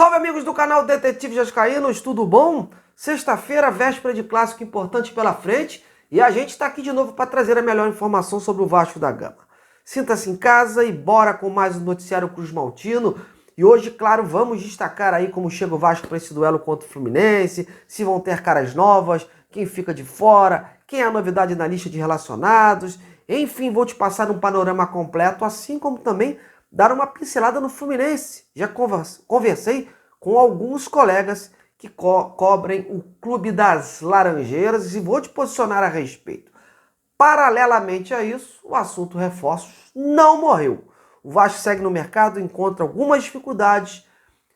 Salve, amigos do canal Detetive Vascaínos, tudo bom? Sexta-feira, véspera de clássico importante pela frente, e a gente está aqui de novo para trazer a melhor informação sobre o Vasco da Gama. Sinta-se em casa e bora com mais um noticiário Cruz Maltino. E hoje, claro, vamos destacar aí como chega o Vasco para esse duelo contra o Fluminense, se vão ter caras novas, quem fica de fora, quem é a novidade na lista de relacionados. Enfim, vou te passar um panorama completo, assim como também dar uma pincelada no Fluminense. Já conversei com alguns colegas que cobrem o Clube das Laranjeiras e vou te posicionar a respeito. Paralelamente a isso, o assunto reforços não morreu. O Vasco segue no mercado, encontra algumas dificuldades,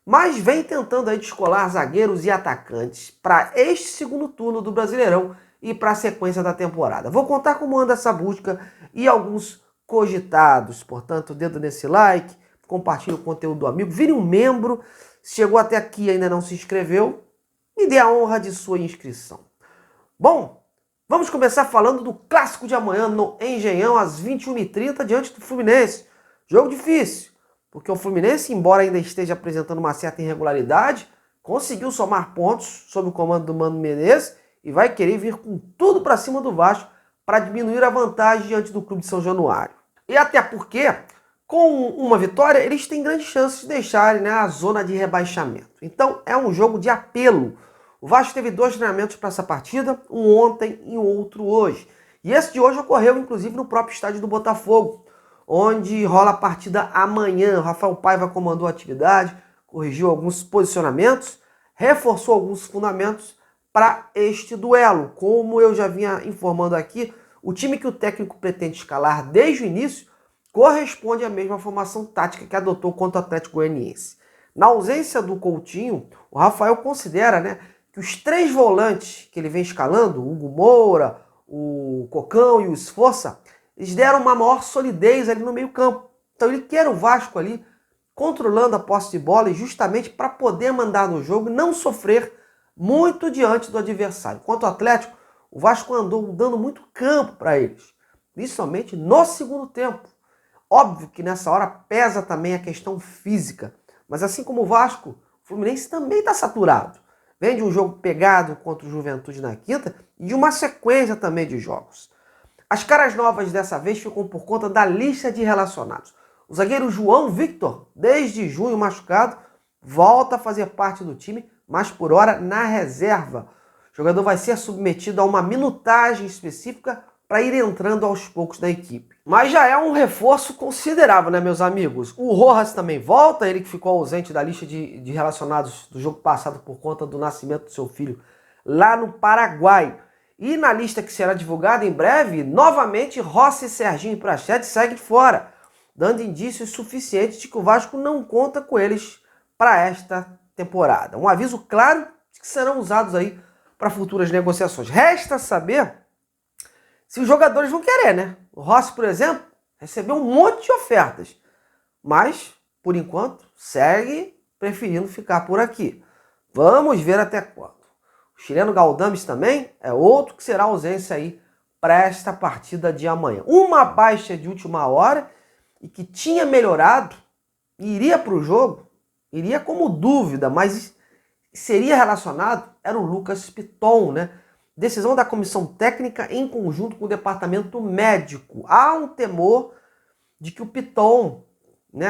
mas vem tentando aí descolar zagueiros e atacantes para este segundo turno do Brasileirão e para a sequência da temporada. Vou contar como anda essa busca e alguns cogitados. Portanto, dedo nesse like, compartilhe o conteúdo do amigo, vire um membro. Se chegou até aqui e ainda não se inscreveu, me dê a honra de sua inscrição. Bom, vamos começar falando do clássico de amanhã no Engenhão, às 21h30, diante do Fluminense. Jogo difícil, porque o Fluminense, embora ainda esteja apresentando uma certa irregularidade, conseguiu somar pontos sob o comando do Mano Menezes e vai querer vir com tudo para cima do Vasco para diminuir a vantagem diante do Clube de São Januário. E até porque, com uma vitória, eles têm grandes chances de deixarem a zona de rebaixamento. Então é um jogo de apelo. O Vasco teve 2 treinamentos para essa partida, um ontem e outro hoje. E esse de hoje ocorreu, inclusive, no próprio estádio do Botafogo, onde rola a partida amanhã. O Rafael Paiva comandou a atividade, corrigiu alguns posicionamentos, reforçou alguns fundamentos para este duelo. Como eu já vinha informando aqui, o time que o técnico pretende escalar desde o início corresponde à mesma formação tática que adotou contra o Atlético Goianiense. Na ausência do Coutinho, o Rafael considera, que os 3 volantes que ele vem escalando, o Hugo Moura, o Cocão e o Esforça, eles deram uma maior solidez ali no meio campo. Então ele quer o Vasco ali controlando a posse de bola, e justamente para poder mandar no jogo e não sofrer muito diante do adversário. Quanto ao Atlético, o Vasco andou dando muito campo para eles, principalmente no segundo tempo. Óbvio que nessa hora pesa também a questão física, mas assim como o Vasco, o Fluminense também está saturado. Vem de um jogo pegado contra o Juventude na quinta e de uma sequência também de jogos. As caras novas dessa vez ficam por conta da lista de relacionados. O zagueiro João Victor, desde junho machucado, volta a fazer parte do time, mas por hora na reserva. O jogador vai ser submetido a uma minutagem específica para ir entrando aos poucos na equipe. Mas já é um reforço considerável, meus amigos? O Rojas também volta, ele que ficou ausente da lista de relacionados do jogo passado por conta do nascimento do seu filho lá no Paraguai. E na lista que será divulgada em breve, novamente Rossi, Serginho e Prachetti seguem fora, dando indícios suficientes de que o Vasco não conta com eles para esta temporada. Um aviso claro de que serão usados aí para futuras negociações. Resta saber se os jogadores vão querer, O Rossi, por exemplo, recebeu um monte de ofertas, mas, por enquanto, segue preferindo ficar por aqui. Vamos ver até quando. O chileno Galdames também é outro que será ausência aí para esta partida de amanhã. Uma baixa de última hora e que tinha melhorado e iria para o jogo, iria como dúvida, mas seria relacionado, era o Lucas Piton, Decisão da comissão técnica em conjunto com o departamento médico. Há um temor de que o Piton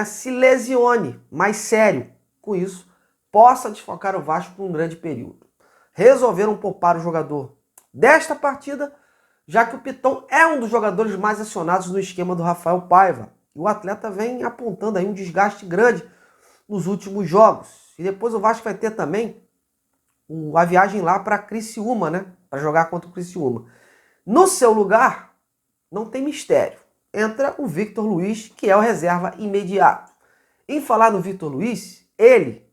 se lesione mais sério. Com isso, possa desfocar o Vasco por um grande período. Resolveram poupar o jogador desta partida, já que o Piton é um dos jogadores mais acionados no esquema do Rafael Paiva. E o atleta vem apontando aí um desgaste grande nos últimos jogos. E depois o Vasco vai ter também a viagem lá para Criciúma, para jogar contra o Criciúma. No seu lugar, não tem mistério. Entra o Victor Luiz, que é o reserva imediato. Em falar no Victor Luiz, ele,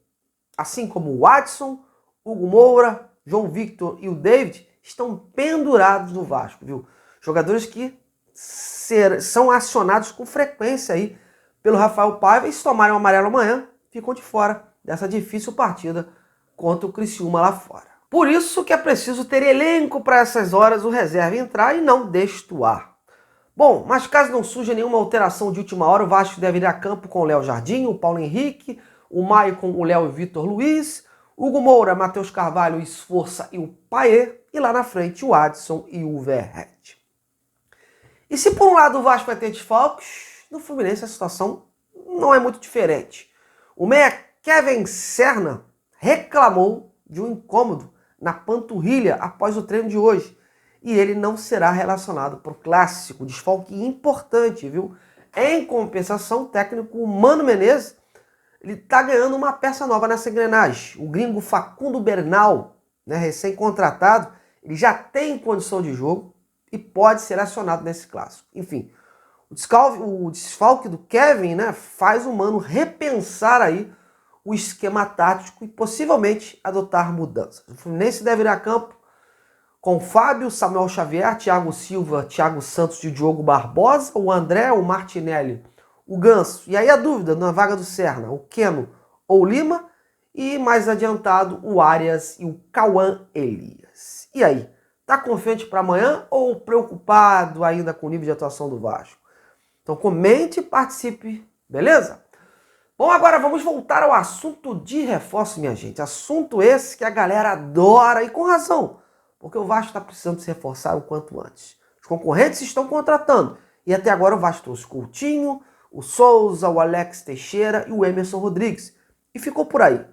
assim como o Watson, Hugo Moura, João Victor e o David, estão pendurados no Vasco, viu? Jogadores que são acionados com frequência aí pelo Rafael Paiva, e se tomarem o amarelo amanhã, ficam de fora dessa difícil partida contra o Criciúma lá fora. Por isso que é preciso ter elenco para essas horas, o reserva entrar e não destoar. Bom, mas caso não surja nenhuma alteração de última hora, o Vasco deve ir a campo com o Léo Jardim, o Paulo Henrique, o Maicon, o Léo e o Vitor Luiz, Hugo Moura, Matheus Carvalho, o Esforça e o Paê, e lá na frente o Adson e o Verratti. E se por um lado o Vasco vai ter desfalques, no Fluminense a situação não é muito diferente. O meia Kevin Serna reclamou de um incômodo na panturrilha após o treino de hoje. E ele não será relacionado para o clássico, desfalque importante, viu? Em compensação, o técnico Mano Menezes, ele está ganhando uma peça nova nessa engrenagem. O gringo Facundo Bernal, né, recém-contratado, ele já tem condição de jogo e pode ser acionado nesse clássico. Enfim, o desfalque do Kevin, né, faz o Mano repensar aí o esquema tático e possivelmente adotar mudanças. O Fluminense deve ir a campo com Fábio, Samuel Xavier, Thiago Silva, Thiago Santos e Diogo Barbosa, o André, o Martinelli, o Ganso. E aí a dúvida na vaga do Serna, o Keno ou o Lima, e mais adiantado o Arias e o Cauã Elias. E aí, tá confiante para amanhã ou preocupado ainda com o nível de atuação do Vasco? Então comente e participe, beleza? Bom, agora vamos voltar ao assunto de reforço, minha gente. Assunto esse que a galera adora e com razão, porque o Vasco está precisando se reforçar o quanto antes. Os concorrentes estão contratando e até agora o Vasco trouxe o Coutinho, o Souza, o Alex Teixeira e o Emerson Rodrigues. E ficou por aí.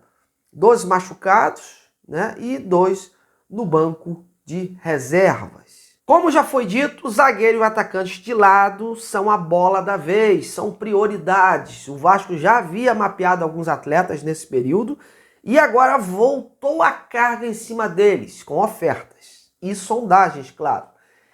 2 machucados, né, e 2 no banco de reservas. Como já foi dito, o zagueiro e o atacante de lado são a bola da vez, são prioridades. O Vasco já havia mapeado alguns atletas nesse período e agora voltou a carga em cima deles, com ofertas e sondagens, claro.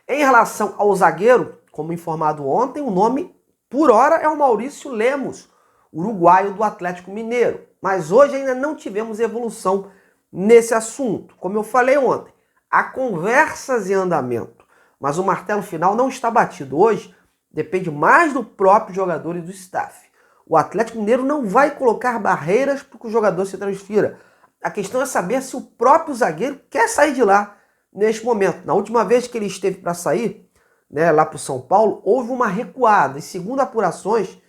Em relação ao zagueiro, como informado ontem, o nome por hora é o Maurício Lemos, uruguaio do Atlético Mineiro. Mas hoje ainda não tivemos evolução nesse assunto. Como eu falei ontem, há conversas em andamento, mas o martelo final não está batido. Hoje depende mais do próprio jogador e do staff. O Atlético Mineiro não vai colocar barreiras para que o jogador se transfira. A questão é saber se o próprio zagueiro quer sair de lá neste momento. Na última vez que ele esteve para sair, né, lá para o São Paulo, houve uma recuada. E segundo apurações,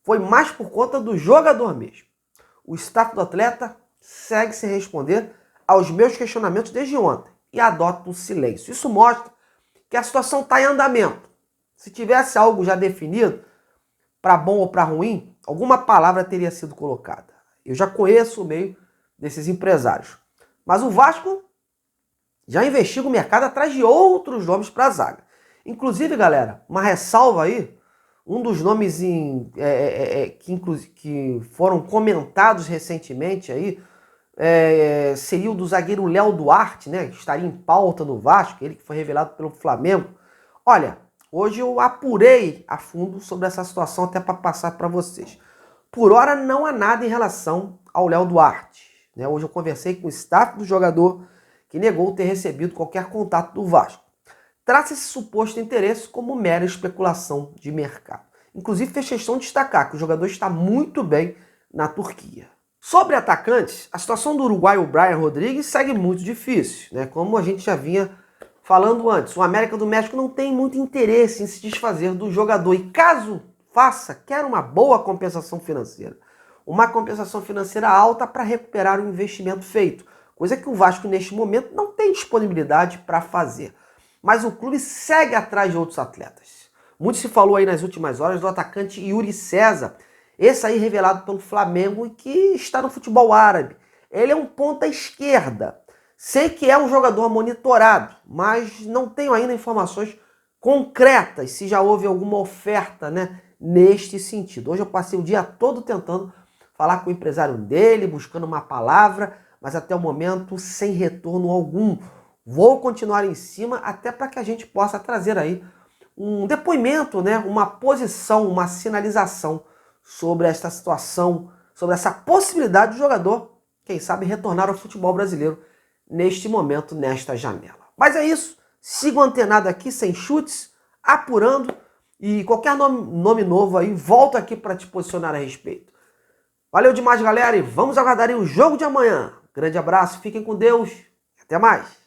foi mais por conta do jogador mesmo. O staff do atleta segue sem responder aos meus questionamentos desde ontem e adota um silêncio. Isso mostra que a situação está em andamento. Se tivesse algo já definido, para bom ou para ruim, alguma palavra teria sido colocada. Eu já conheço o meio desses empresários. Mas o Vasco já investiga o mercado atrás de outros nomes para a zaga. Inclusive, galera, uma ressalva aí, um dos nomes que foram comentados recentemente aí, seria o do zagueiro Léo Duarte, né, que estaria em pauta no Vasco, ele que foi revelado pelo Flamengo. Olha, hoje eu apurei a fundo sobre essa situação até para passar para vocês. Por hora não há nada em relação ao Léo Duarte, né? Hoje eu conversei com o staff do jogador que negou ter recebido qualquer contato do Vasco. Trata esse suposto interesse como mera especulação de mercado. Inclusive fez questão de destacar que o jogador está muito bem na Turquia. Sobre atacantes, a situação do uruguaio Brian Rodrigues segue muito difícil, né? Como a gente já vinha falando antes, o América do México não tem muito interesse em se desfazer do jogador e caso faça, quer uma boa compensação financeira. Uma compensação financeira alta para recuperar o investimento feito, coisa que o Vasco neste momento não tem disponibilidade para fazer. Mas o clube segue atrás de outros atletas. Muito se falou aí nas últimas horas do atacante Yuri César, esse aí revelado pelo Flamengo e que está no futebol árabe. Ele é um ponta esquerda. Sei que é um jogador monitorado, mas não tenho ainda informações concretas se já houve alguma oferta, né, neste sentido. Hoje eu passei o dia todo tentando falar com o empresário dele, buscando uma palavra, mas até o momento sem retorno algum. Vou continuar em cima até para que a gente possa trazer aí um depoimento, né, uma posição, uma sinalização sobre esta situação, sobre essa possibilidade do jogador, quem sabe, retornar ao futebol brasileiro neste momento, nesta janela. Mas é isso, sigo antenado aqui, sem chutes, apurando, e qualquer nome novo aí, volto aqui para te posicionar a respeito. Valeu demais, galera, e vamos aguardar aí o jogo de amanhã. Grande abraço, fiquem com Deus, até mais.